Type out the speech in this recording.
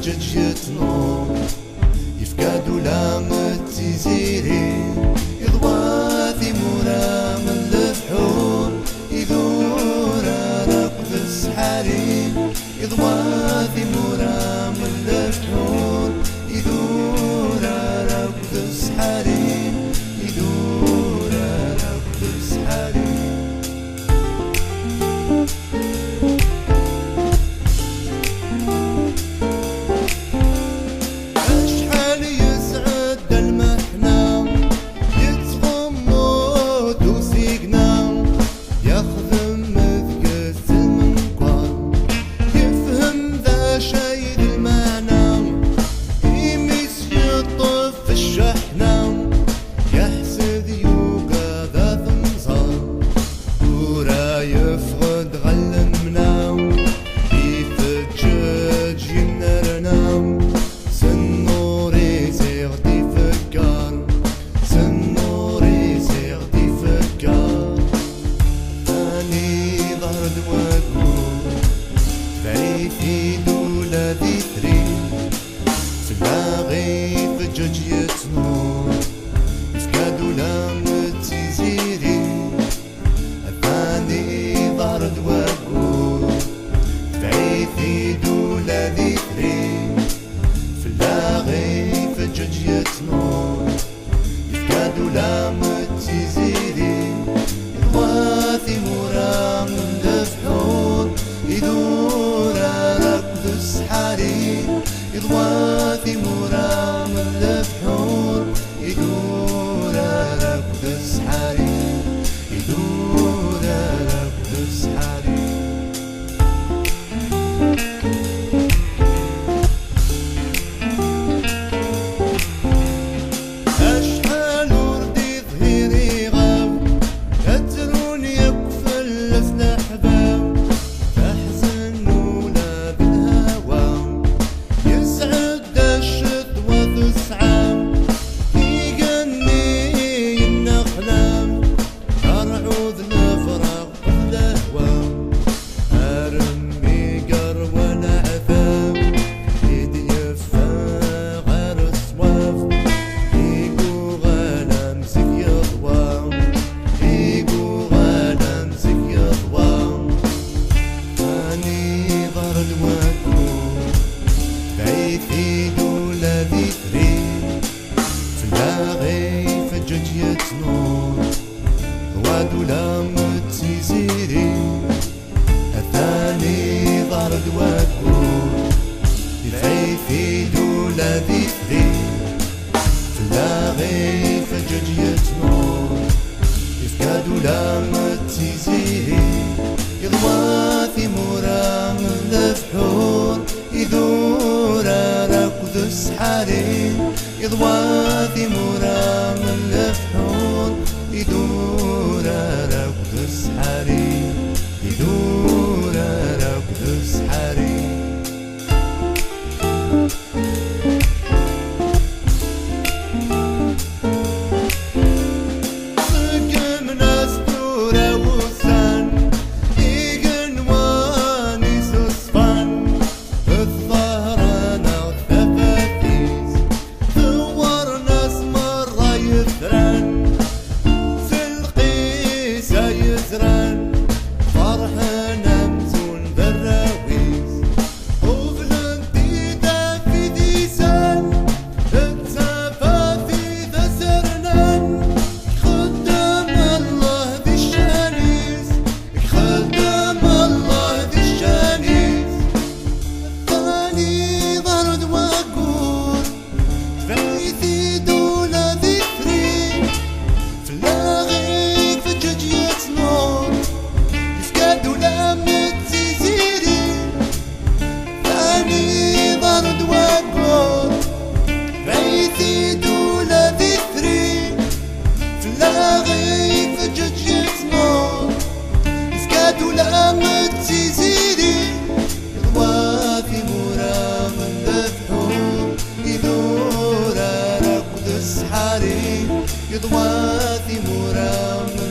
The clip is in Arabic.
فججيت نور يفكادو لام التزيري يضواثي مرام الفحور يدور ركض السحاري يضواثي مرام الفحور يدور ركض السحاري يدور ركض السحاري في دولة ذكري سلاغي فجاجية نور يفكادو لام التزيري الثاني ظهر دواقو في دولة ذكري سلاغي فجاجية نور يفكادو لام التزيري يضواثي مرام الفحور يدور السحاري يضواثي مرام الفحور يدور ركض السحاري يدور ركض السحاري أشحال وردي ظهيري غاب كترون يكفل لسنا حباب في دولة ذكري سلاغي فجاجية نور وادو لام التزيري الثاني ظهر دواكو في دولة ذكري سلاغي فجاجية نور يفكادو لام التزيري يضواثي مرام الفحور يدور ركض السحاري يضواثي مرام الفحور يدور ركض السحاري يدور ركض السحاري يضواثي مرام